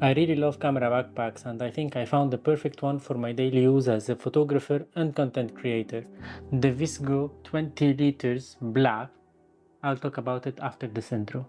I really love camera backpacks and I think I found the perfect one for my daily use as a photographer and content creator. The VSGO 20 liters black. I'll talk about it after this intro.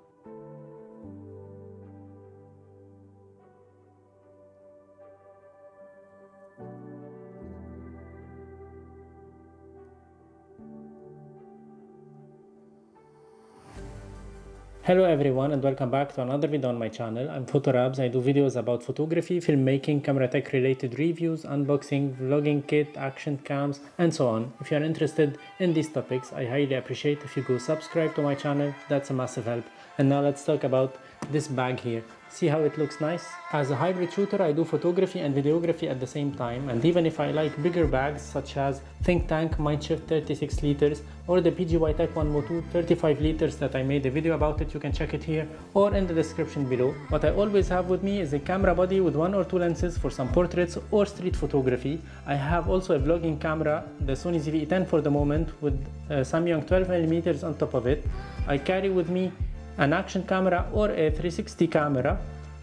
Hello everyone and welcome back to another video on my channel. I'm Photorabs. I do videos about photography, filmmaking, camera tech related reviews, unboxing, vlogging kit, action cams and so on. If you are interested in these topics, I highly appreciate if you go subscribe to my channel. That's a massive help. And now let's talk about this bag here. See how it looks nice? As a hybrid shooter, I do photography and videography at the same time, and even if I like bigger bags such as Think Tank Mindshift 36 liters or the PGY Tech 102 35 liters that I made a video about it, you can check it here or in the description below. What I always have with me is a camera body with 1 or 2 lenses for some portraits or street photography. I have also a vlogging camera, the Sony ZV-E10 for the moment, with Samyang 12mm on top of it. I carry with me an action camera or a 360 camera,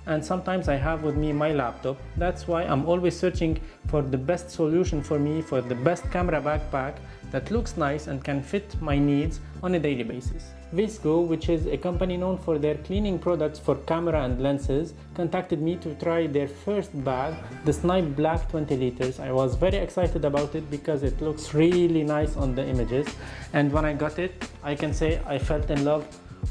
and sometimes I have with me my laptop. That's why I'm always searching for the best solution for me, for the best camera backpack that looks nice and can fit my needs on a daily basis. VSGO, which is a company known for their cleaning products for camera and lenses, contacted me to try their first bag, the Snipe Black 20 liters. I was very excited about it because it looks really nice on the images, and when I got it, I can say I felt in love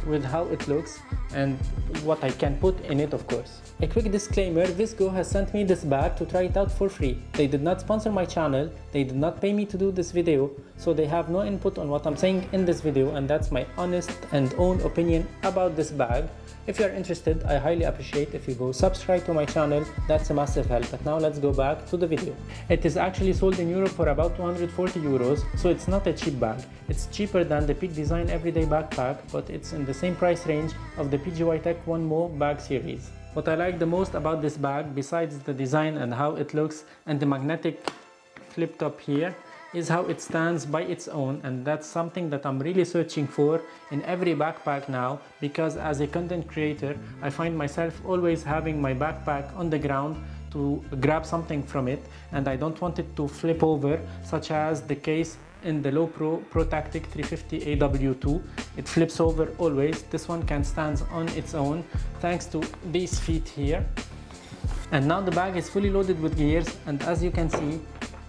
with how it looks and what I can put in it, of course. A quick disclaimer, VSGO has sent me this bag to try it out for free. They did not sponsor my channel, they did not pay me to do this video, so they have no input on what I'm saying in this video, and that's my honest and own opinion about this bag. If you are interested, I highly appreciate if you go subscribe to my channel. That's a massive help. But now let's go back to the video. It is actually sold in Europe for about 240 euros, so it's not a cheap bag. It's cheaper than the Peak Design Everyday Backpack, but it's in the same price range of the PGY Tech 1 Mo bag series. What I like the most about this bag, besides the design and how it looks and the magnetic flip top here, is how it stands by its own, and that's something that I'm really searching for in every backpack now, because as a content creator I find myself always having my backpack on the ground to grab something from it, and I don't want it to flip over, such as the case in the Low Pro Tactic 350 AW2. It flips over always. This one can stand on its own thanks to these feet here. And now the bag is fully loaded with gears, and as you can see,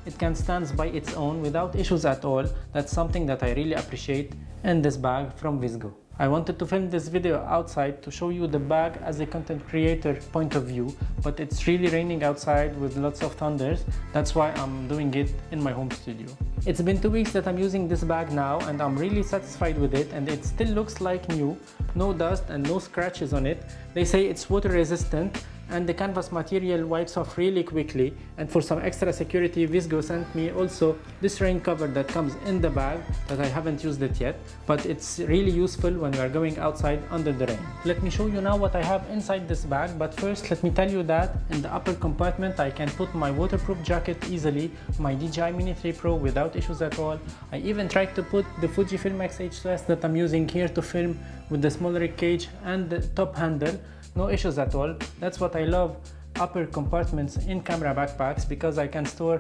it can stand by its own without issues at all. That's something that I really appreciate in this bag from VSGO. I wanted to film this video outside to show you the bag as a content creator point of view, but it's really raining outside with lots of thunders. That's why I'm doing it in my home studio. It's been 2 weeks that I'm using this bag now, and I'm really satisfied with it, and it still looks like new. No dust and no scratches on it. They say it's water resistant, and the canvas material wipes off really quickly. And for some extra security, VSGO sent me also this rain cover that comes in the bag, that I haven't used it yet, but it's really useful when we are going outside under the rain. Let me show you now what I have inside this bag, but first let me tell you that in the upper compartment I can put my waterproof jacket easily, my DJI Mini 3 Pro without issues at all. I even tried to put the Fujifilm X-H2S that I'm using here to film with the smaller cage and the top handle. No issues at all. That's what I love upper compartments in camera backpacks, because I can store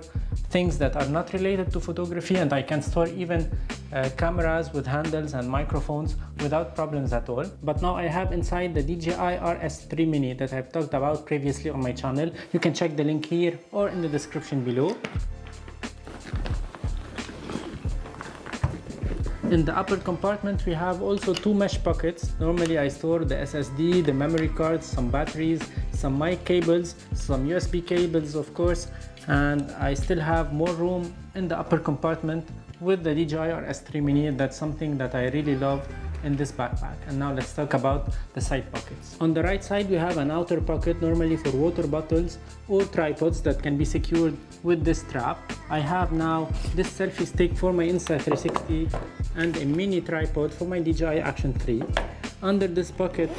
things that are not related to photography, and I can store even cameras with handles and microphones without problems at all. But now I have inside the DJI RS3 Mini that I've talked about previously on my channel. You can check the link here or in the description below. In the upper compartment we have also 2 mesh pockets. Normally I store the SSD, the memory cards, some batteries, some mic cables, some USB cables of course, and I still have more room in the upper compartment with the DJI RS3 Mini. That's something that I really love in this backpack. And now let's talk about the side pockets. On the right side we have an outer pocket, normally for water bottles or tripods, that can be secured with this strap. I have now this selfie stick for my Insta360 and a mini tripod for my DJI Action 3. Under this pocket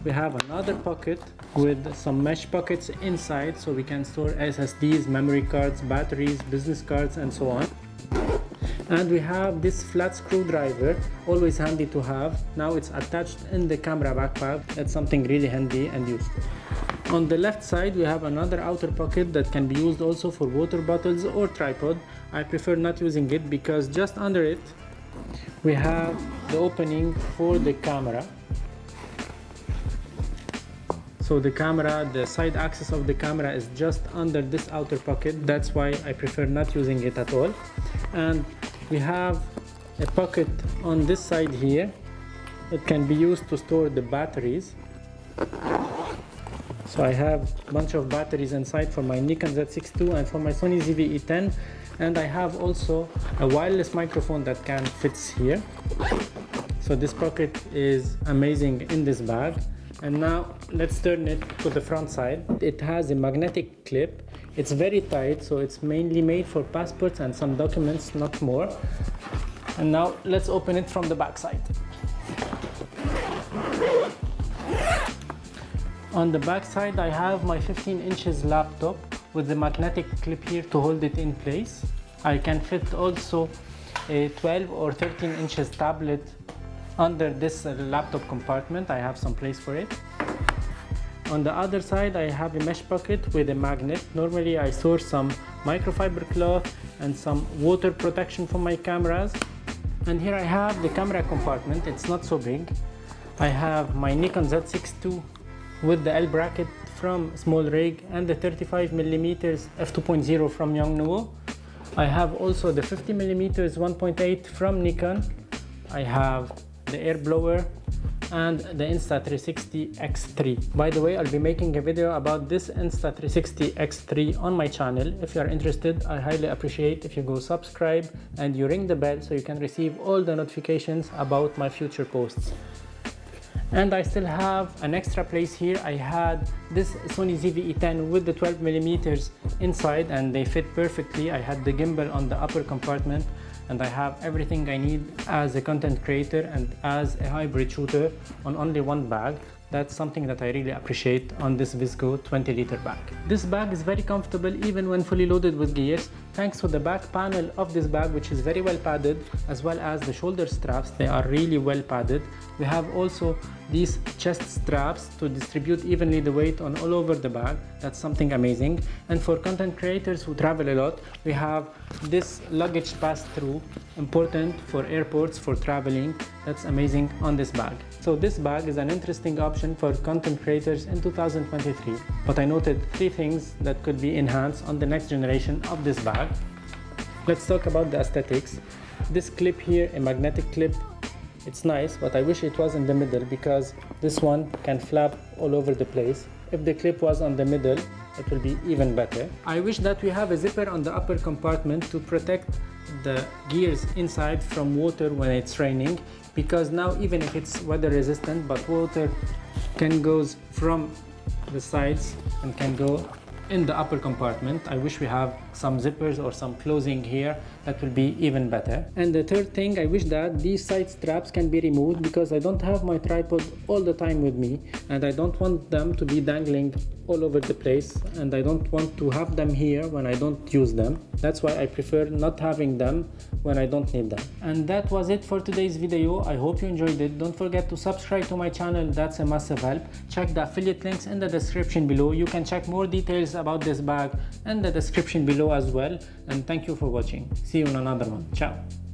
we have another pocket with some mesh pockets inside, so we can store SSDs, memory cards, batteries, business cards and so on. And we have this flat screwdriver, always handy to have. Now it's attached in the camera backpack. That's something really handy and useful. On the left side we have another outer pocket that can be used also for water bottles or tripod. I prefer not using it because just under it we have the opening for the camera. So the side axis of the camera is just under this outer pocket. That's why I prefer not using it at all. And we have a pocket on this side here that can be used to store the batteries. So I have a bunch of batteries inside for my Nikon Z6 II and for my Sony ZV-E10, and I have also a wireless microphone that can fit here. So this pocket is amazing in this bag. And now let's turn it to the front side. It has a magnetic clip. It's very tight, so it's mainly made for passports and some documents, not more. And now let's open it from the back side. On the back side I have my 15 inches laptop with the magnetic clip here to hold it in place. I can fit also a 12 or 13 inches tablet under this laptop compartment. I have some place for it. On the other side I have a mesh pocket with a magnet. Normally I store some microfiber cloth and some water protection for my cameras. And here I have the camera compartment. It's not so big. I have my Nikon Z6 II with the L bracket from Small Rig and the 35mm f2.0 from Yongnuo. I have also the 50mm 1.8 from Nikon. I have the air blower and the Insta360 X3. By the way, I'll be making a video about this Insta360 X3 on my channel. If you are interested, I highly appreciate if you go subscribe and you ring the bell so you can receive all the notifications about my future posts. And I still have an extra place here. I had this Sony ZV-E10 with the 12mm inside and they fit perfectly. I had the gimbal on the upper compartment and I have everything I need as a content creator and as a hybrid shooter on only one bag. That's something that I really appreciate on this VSGO 20-liter bag. This bag is very comfortable even when fully loaded with gears, thanks to the back panel of this bag, which is very well padded, as well as the shoulder straps. They are really well padded. We have also these chest straps to distribute evenly the weight on all over the bag. That's something amazing. And for content creators who travel a lot, we have this luggage pass-through, important for airports, for traveling. That's amazing on this bag. So this bag is an interesting option for content creators in 2023. But I noted 3 things that could be enhanced on the next generation of this bag. Let's talk about the aesthetics. This clip here, a magnetic clip, it's nice, but I wish it was in the middle because this one can flap all over the place. If the clip was on the middle, it will be even better. I wish that we have a zipper on the upper compartment to protect the gears inside from water when it's raining, because now even if it's weather resistant, but water can go from the sides and can go in the upper compartment. I wish we have some zippers or some closing here. That will be even better. And the third thing, I wish that these side straps can be removed because I don't have my tripod all the time with me and I don't want them to be dangling all over the place, and I don't want to have them here when I don't use them. That's why I prefer not having them when I don't need them. And that was it for today's video. I hope you enjoyed it. Don't forget to subscribe to my channel. That's a massive help. Check the affiliate links in the description below. You can check more details about this bag in the description below as well. And thank you for watching. See you in another one. Ciao.